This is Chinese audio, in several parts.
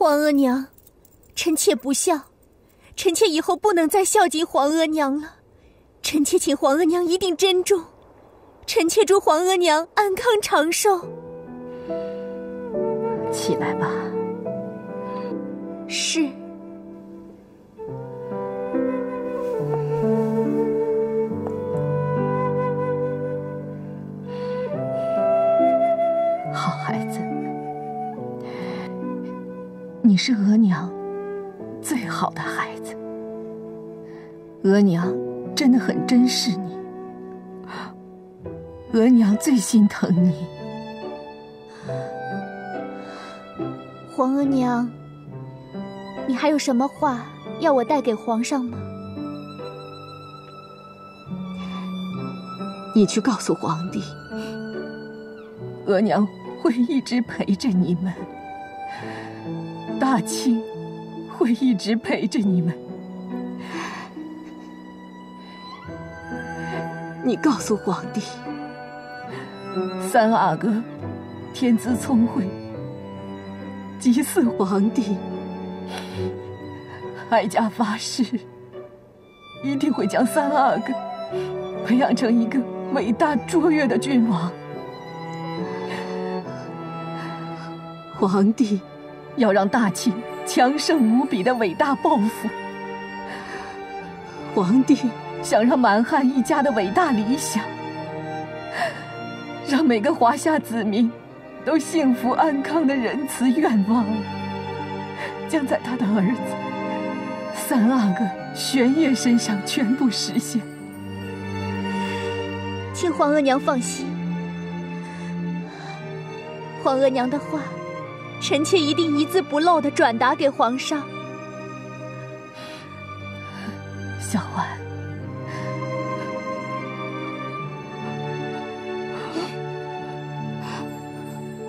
皇额娘，臣妾不孝，臣妾以后不能再孝敬皇额娘了。臣妾请皇额娘一定珍重，臣妾祝皇额娘安康长寿。起来吧。是。好孩子，你是额娘最好的孩子，额娘真的很珍视你，额娘最心疼你。皇额娘，你还有什么话要我带给皇上吗？你去告诉皇帝，额娘会一直陪着你们，大清会一直陪着你们。你告诉皇帝，三阿哥天资聪慧，祭祀皇帝，哀家发誓，一定会将三阿哥培养成一个伟大卓越的君王。皇帝要让大清强盛无比的伟大抱负，皇帝想让满汉一家的伟大理想，让每个华夏子民都幸福安康的仁慈愿望，将在他的儿子三阿哥玄烨身上全部实现。请皇额娘放心，皇额娘的话，臣妾一定一字不漏地转达给皇上。小环，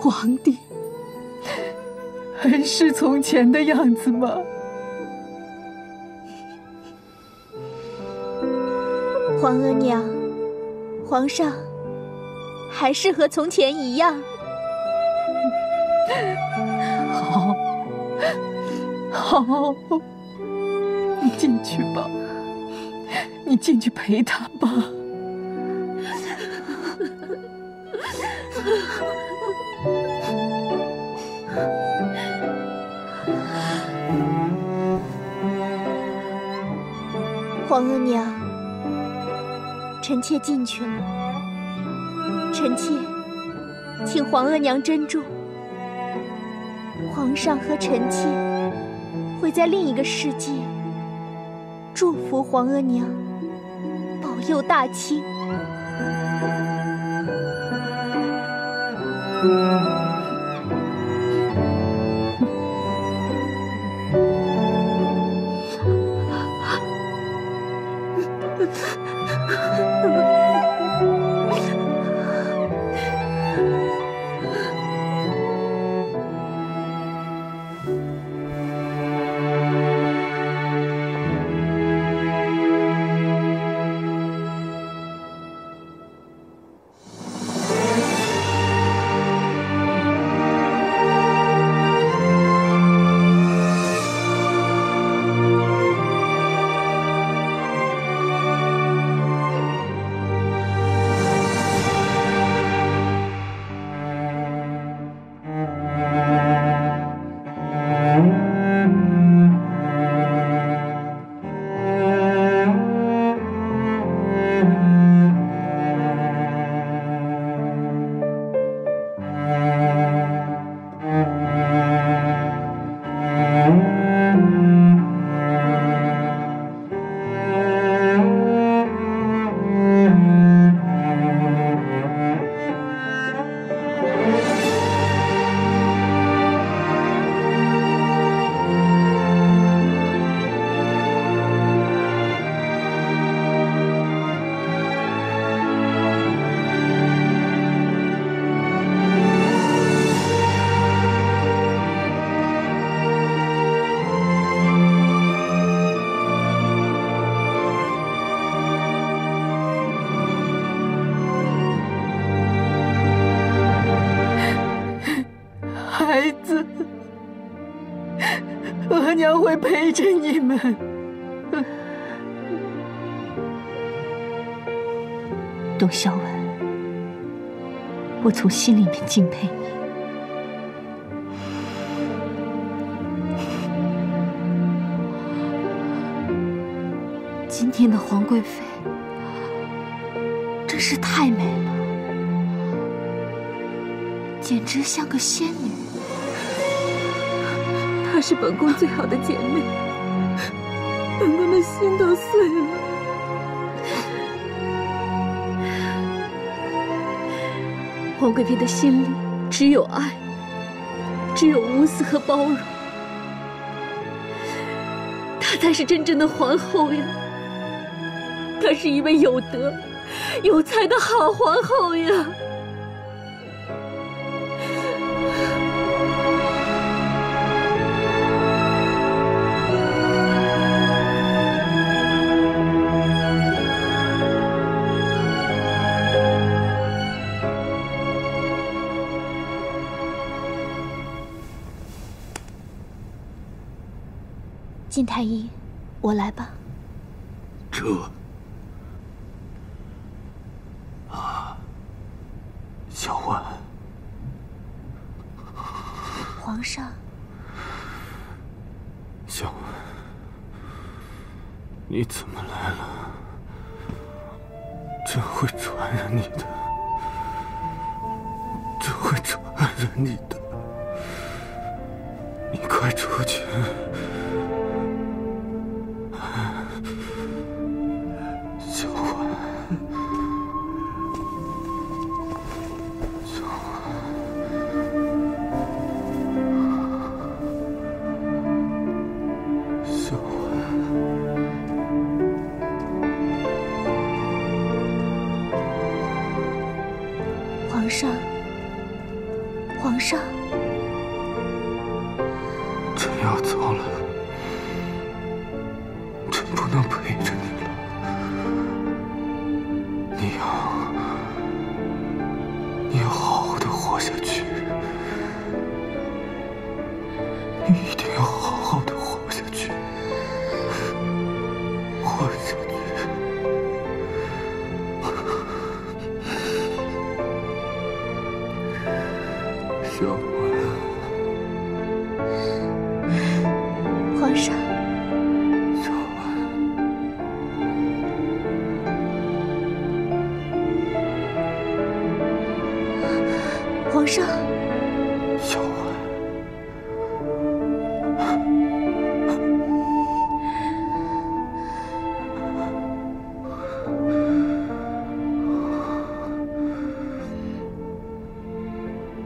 皇帝还是从前的样子吗？皇额娘，皇上还是和从前一样。好，你进去吧，你进去陪他吧。皇额娘，臣妾进去了。臣妾请皇额娘珍重，皇上和臣妾会在另一个世界祝福皇额娘，保佑大清。额娘会陪着你们。董小婉，我从心里面敬佩你。今天的皇贵妃真是太美了，简直像个仙女。她是本宫最好的姐妹，本宫的心都碎了。皇贵妃的心里只有爱，只有无私和包容，她才是真正的皇后呀！她是一位有德、有才的好皇后呀！晋太医，我来吧。小婉，皇上，小婉，你怎么来了？这会传染你的，这会传染你的。你快出去！小婉，小婉，小婉。皇上，皇上，朕要走了，朕不能陪着你了。你要好好的活下去，你一定要好好的活下去，活下去。小婉，皇上，小婉，皇上，小婉，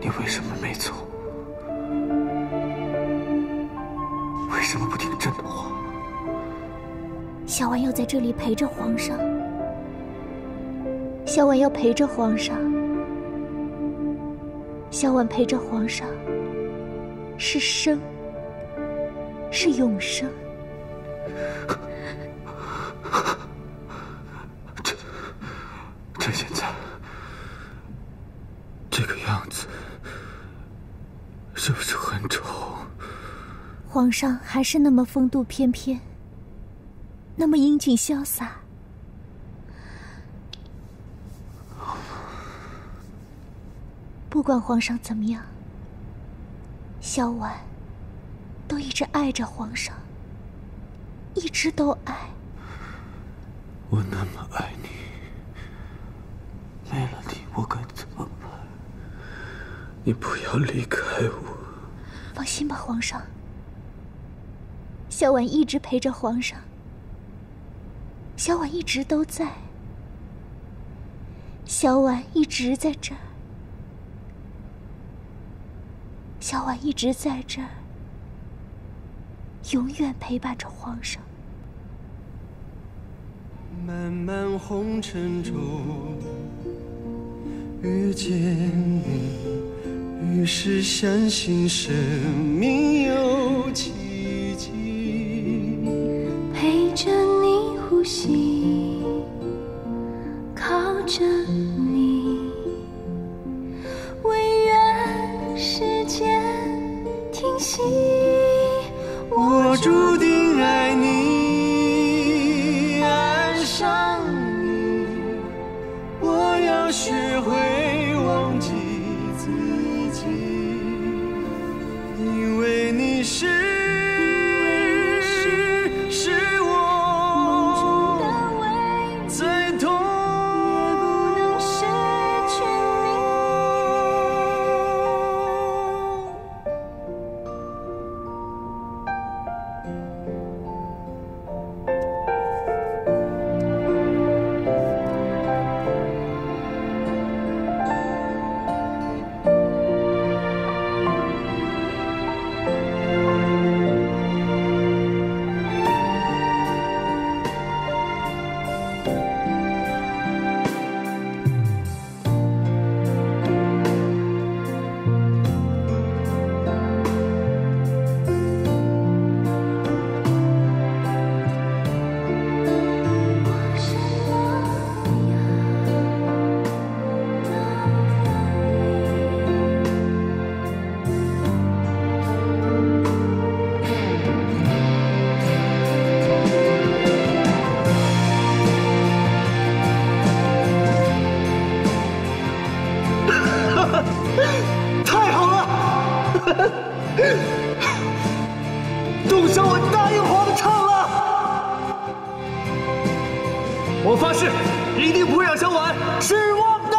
你为什么没走？为什么不听朕的话？小婉要在这里陪着皇上，小婉要陪着皇上，小婉陪着皇上，是生，是永生。朕现在这个样子，是不是很丑？皇上还是那么风度翩翩，那么英俊潇洒。不管皇上怎么样，小婉都一直爱着皇上，一直都爱。我那么爱你，没了你我该怎么办？你不要离开我。放心吧，皇上，小婉一直陪着皇上，小婉一直都在，小婉一直在这儿，小婉一直在这儿，永远陪伴着皇上。漫漫红尘中遇见你，于是相信生命有奇迹，陪着你呼吸，靠着你，唯愿时间停息，我注定爱你，爱上你，我要学会忘记自己，因为你是我最痛也不能失去太好了！董小宛答应皇上了，我发誓一定不会让小宛失望的。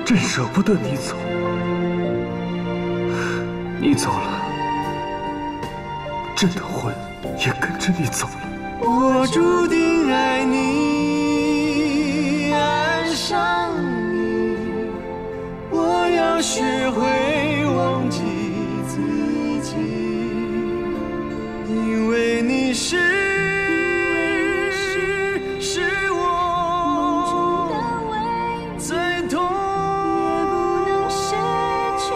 真舍不得你走，你走了，朕的魂也跟着你走了。我注定爱你，爱上你，我要学会忘记自己，因为你是我最痛也不能失去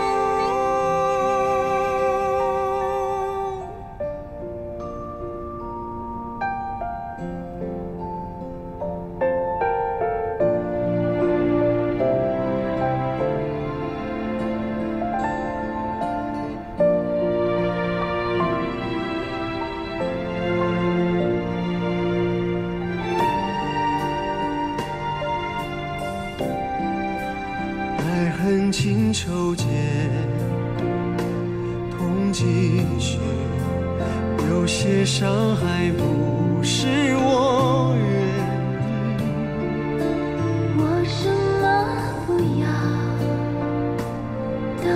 爱恨情愁间，痛几许？有些伤害不是我愿意。我什么不要都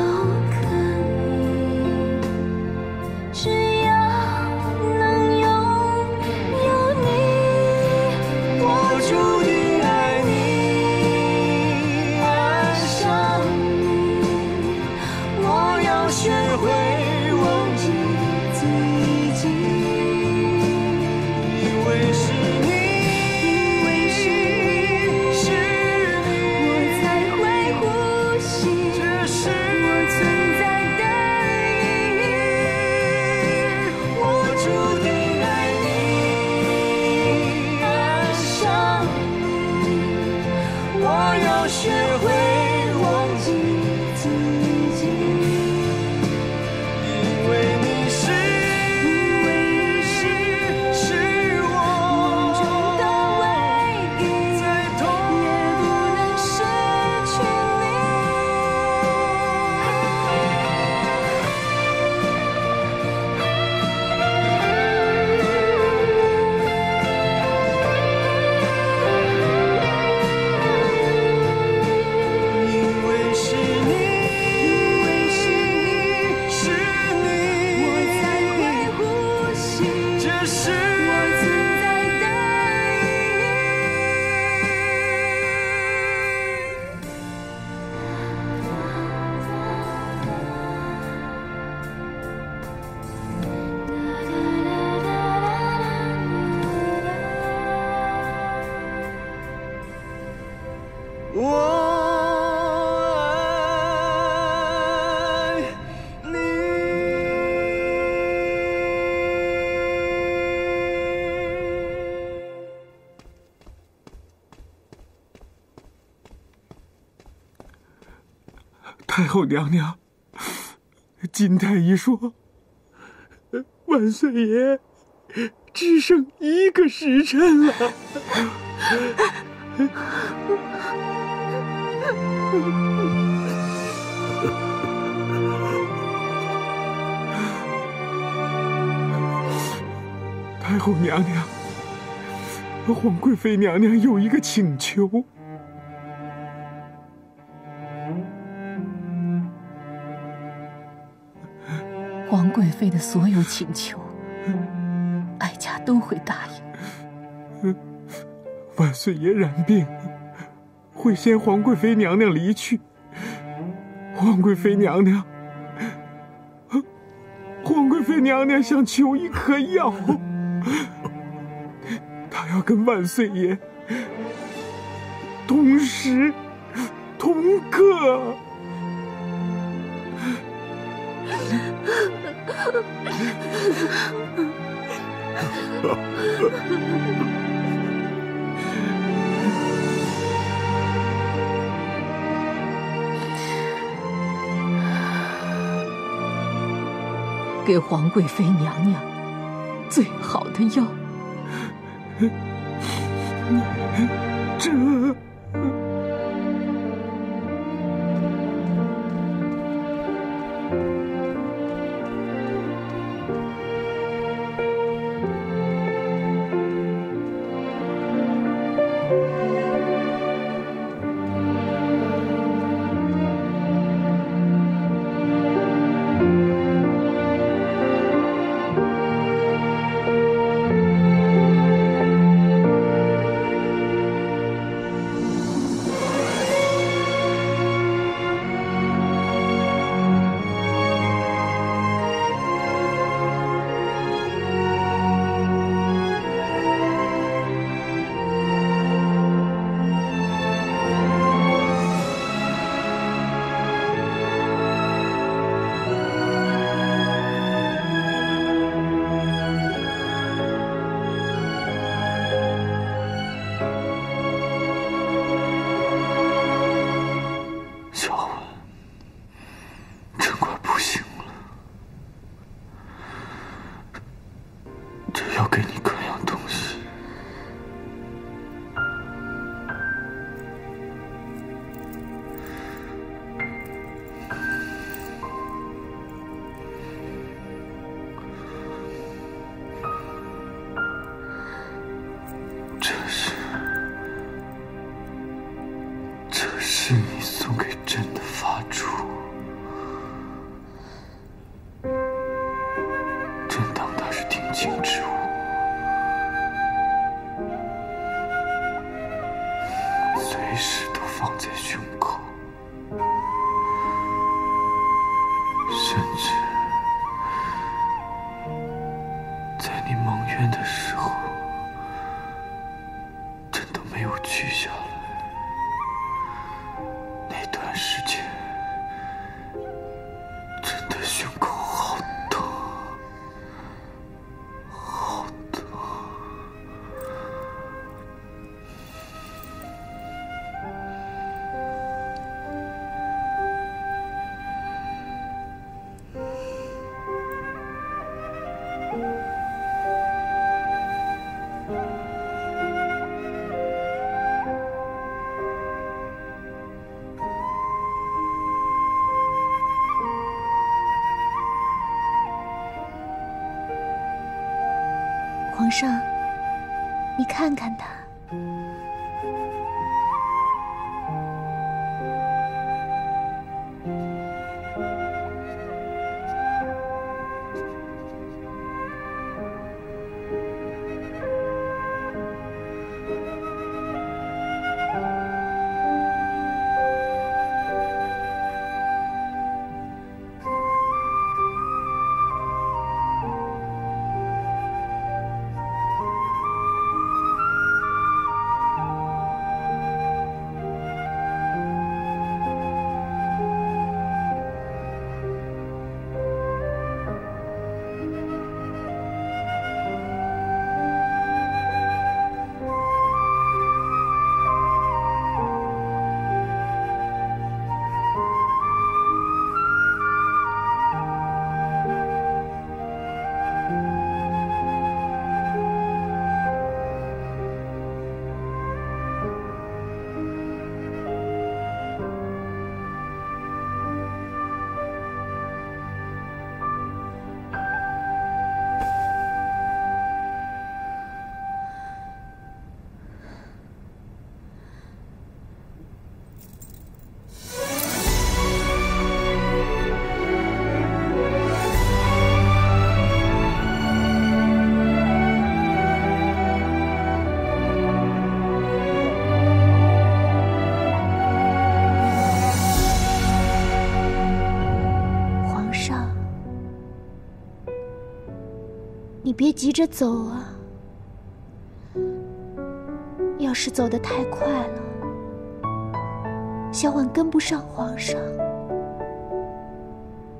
学会忘记自己，因为你是我梦中的唯一，再痛也不能失去你。因为是你，是你，我才会呼吸，这是我存在的意义。我爱你。太后娘娘，金太医说，万岁爷只剩1个时辰了。太后娘娘，皇贵妃娘娘有一个请求。皇贵妃的所有请求，哀家都会答应。万岁爷染病，会先皇贵妃娘娘离去。皇贵妃娘娘想求一颗药，她要跟万岁爷同时同课。给皇贵妃娘娘最好的药。这是你送给朕的发珠，朕当它是定情之物，随时都放在胸口，甚至在你蒙冤的时候，朕都没有取下来。那段时间，朕的胸口好疼，好疼。上，你看看他。你别急着走啊，要是走得太快了，小婉跟不上皇上，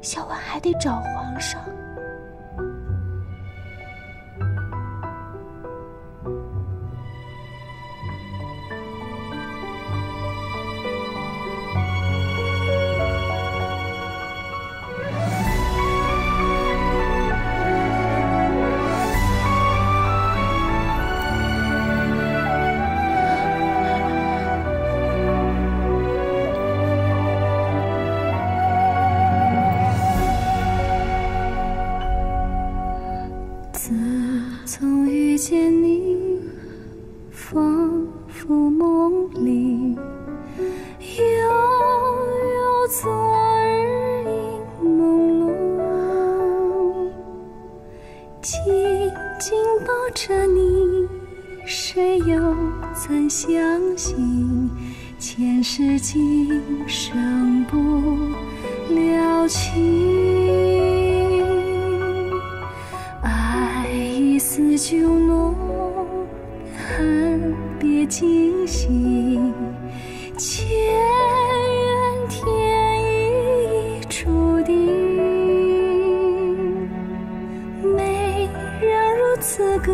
小婉还得找皇上。从遇见你，仿佛梦里悠悠昨日影朦胧，紧紧抱着你，谁又曾相信前世今生不了情？似酒浓，恨别惊醒，前缘天意注定。美人如此歌，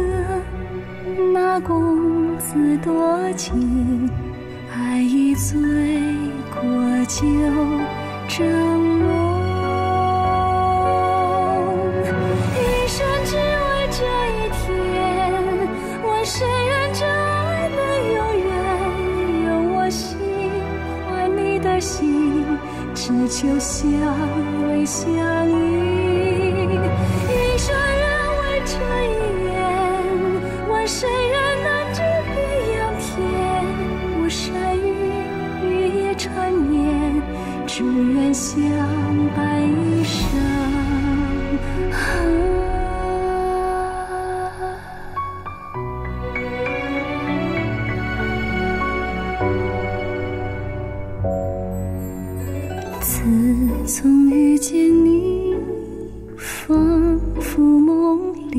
那公子多情，爱已醉过酒峥嵘。谁愿这爱能永远？用我心换你的心，只求相偎相依。一生愿为这一眼，问谁人能知别样甜？我善于日夜缠绵，只愿相伴一生。自从遇见你，仿佛梦里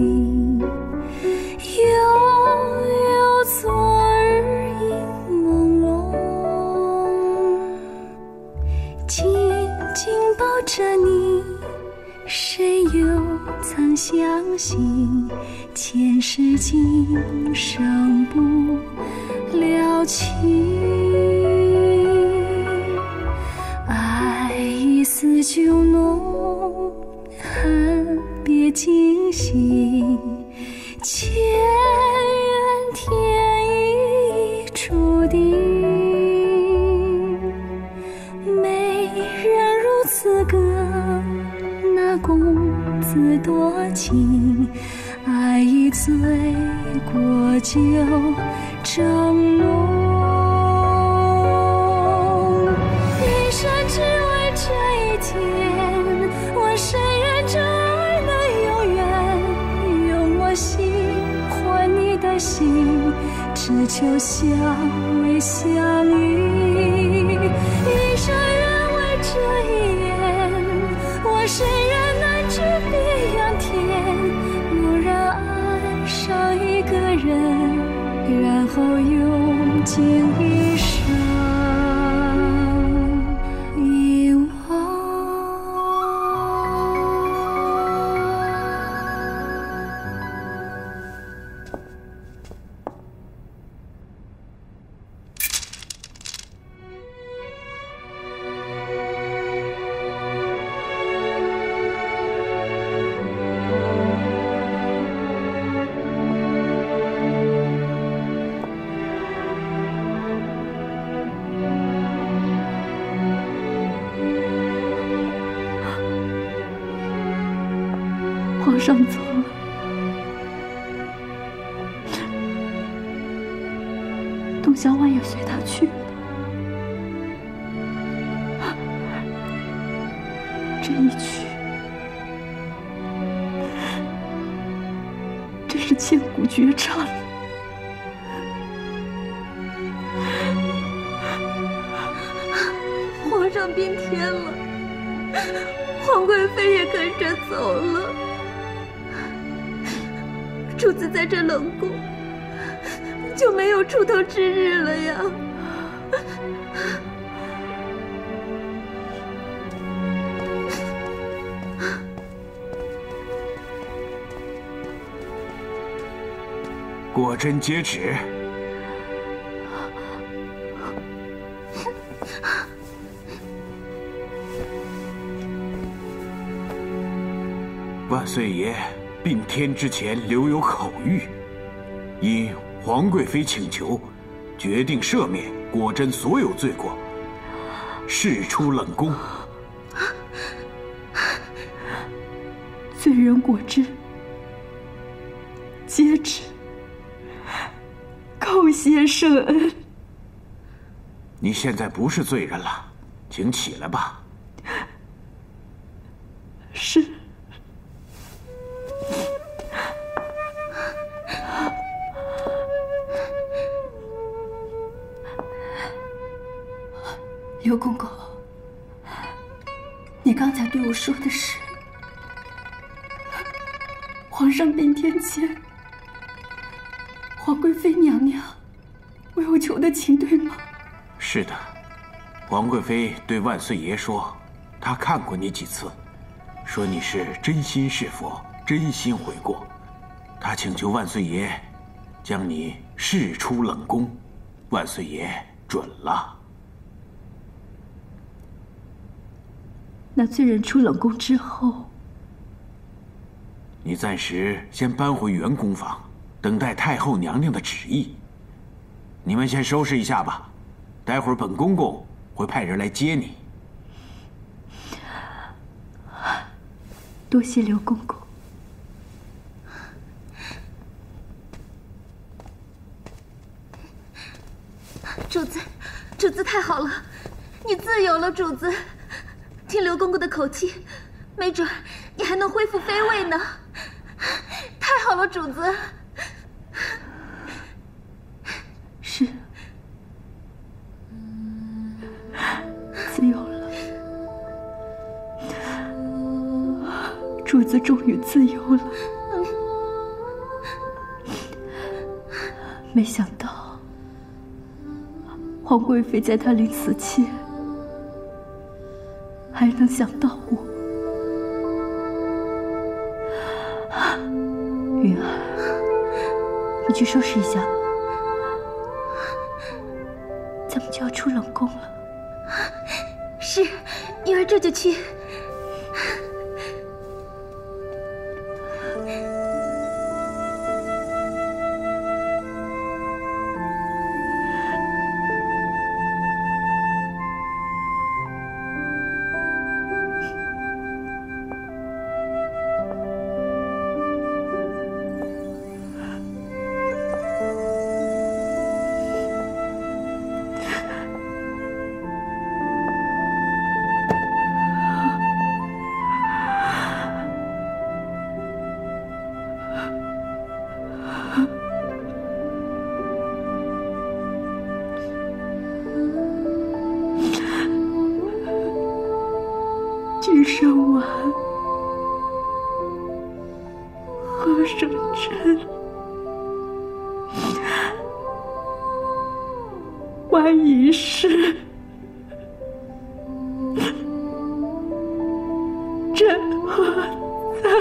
悠悠昨日影朦胧，紧紧抱着你，谁又曾相信前世今生不了情？似酒浓，恨别惊醒，前缘天意注定。美人如此歌，那公子多情，爱一醉过酒蒸浓，一生只为这一天，我深愿这爱能永远，用我心换你的心，只求相偎相依，一生愿为这一眼，我深愿难知别样甜，蓦然爱上一个人，然后用尽一生遗忘。皇上走了，董小宛也随他去了。这一去，真是千古绝唱了。皇上病天了，皇贵妃也跟着走了。主子在这冷宫就没有出头之日了呀！果真接旨。万岁爷病天之前留有口谕，因皇贵妃请求，决定赦免果真所有罪过，释出冷宫。罪人果真接旨，叩谢圣恩。你现在不是罪人了，请起来吧。是。刘公公，你刚才对我说的是皇上病天前，皇贵妃娘娘为我求的情，对吗？是的，皇贵妃对万岁爷说，她看过你几次，说你是真心是佛，真心悔过。她请求万岁爷将你释出冷宫，万岁爷准了。那罪人出冷宫之后，你暂时先搬回原宫房，等待太后娘娘的旨意。你们先收拾一下吧，待会儿本公公会派人来接你。多谢刘公公。主子，主子太好了，你自由了，主子。听刘公公的口气，没准你还能恢复妃位呢。太好了，主子。是，自由了。主子终于自由了。没想到，皇贵妃在她临死前还能想到我。云儿，你去收拾一下吧，咱们就要出冷宫了。是，云儿这就去。今生完何生真，晚一世真何在？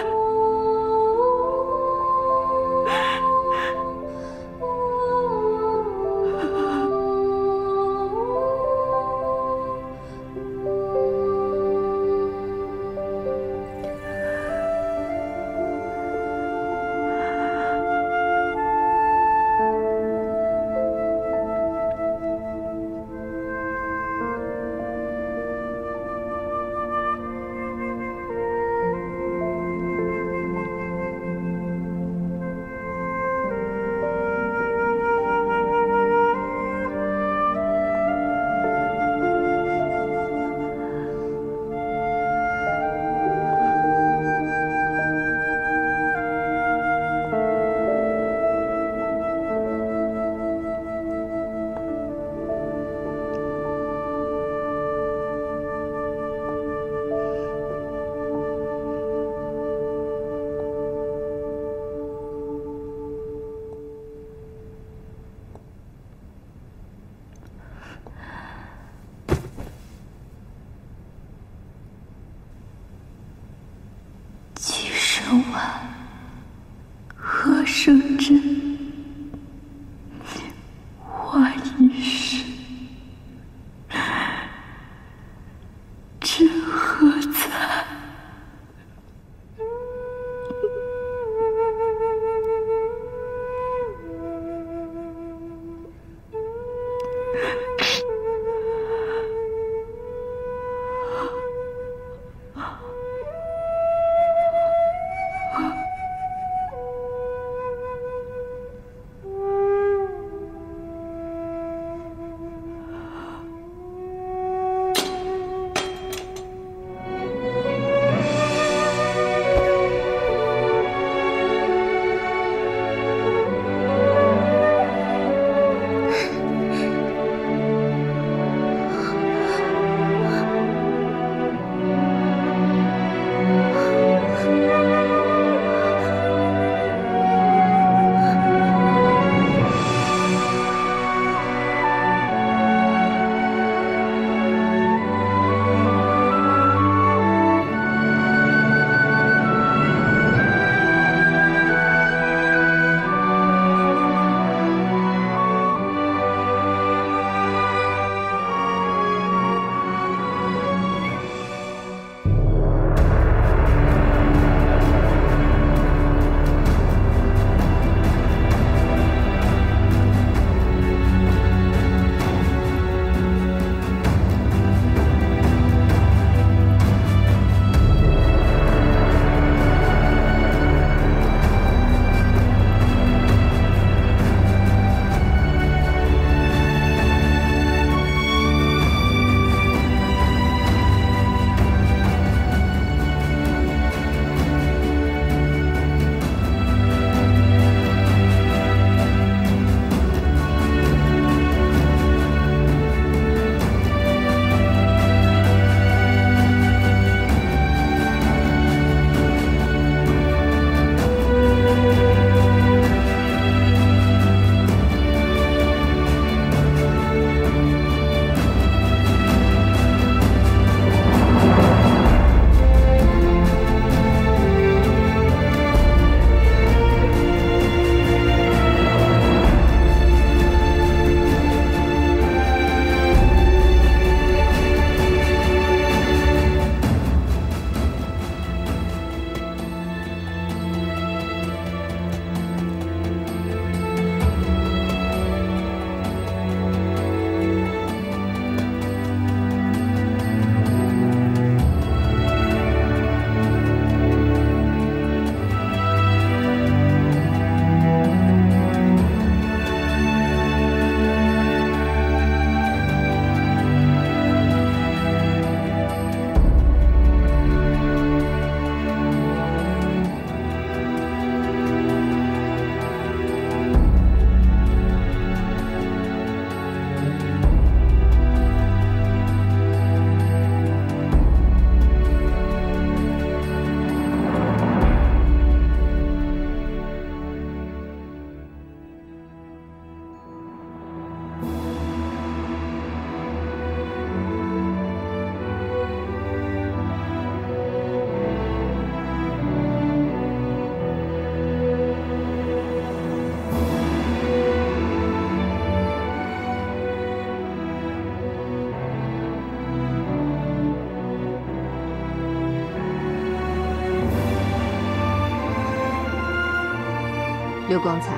刘光彩，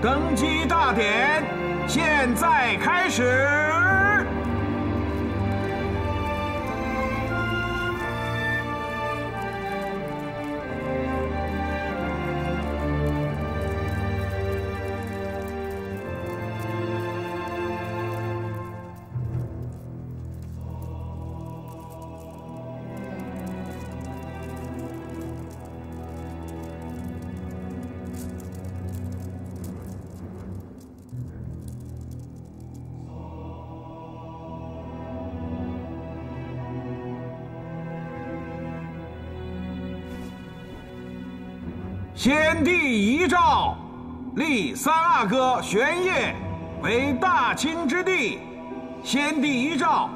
登基大典现在开始。先帝遗诏，立三阿哥玄烨为大清之帝。先帝遗诏，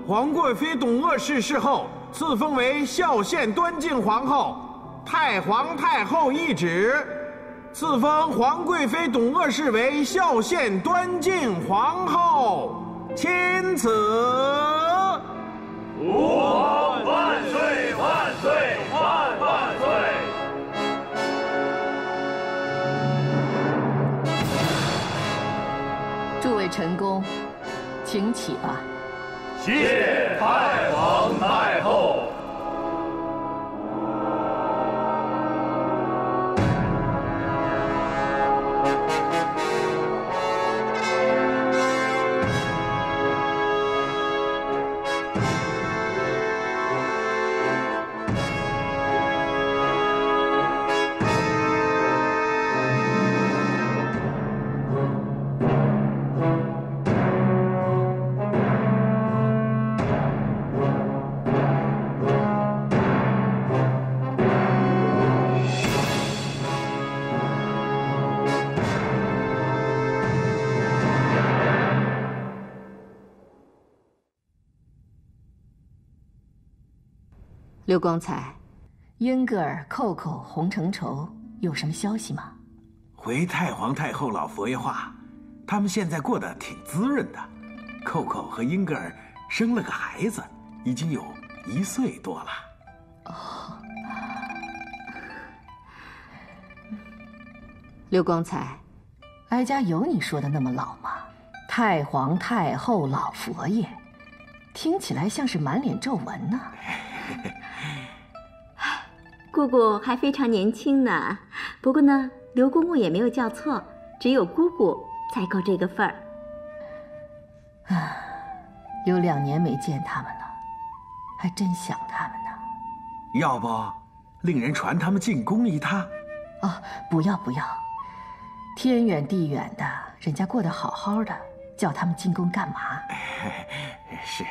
皇贵妃董鄂逝世后，赐封为孝献端敬皇后，太皇太后懿旨，赐封皇贵妃董鄂氏为孝献端敬皇后。钦此。吾皇万岁万岁万万岁！诸位臣工，请起吧。谢太皇太后。刘光彩，英格尔、寇寇、洪承畴有什么消息吗？回太皇太后老佛爷话，他们现在过得挺滋润的。寇寇和英格尔生了个孩子，已经有1岁多了。哦，刘光彩，哀家有你说的那么老吗？太皇太后老佛爷，听起来像是满脸皱纹呢。姑姑还非常年轻呢，不过呢，刘公公也没有叫错，只有姑姑才够这个份儿。啊，有2年没见他们了，还真想他们呢。要不，令人传他们进宫一趟？哦，不要不要，天远地远的，人家过得好好的，叫他们进宫干嘛？是。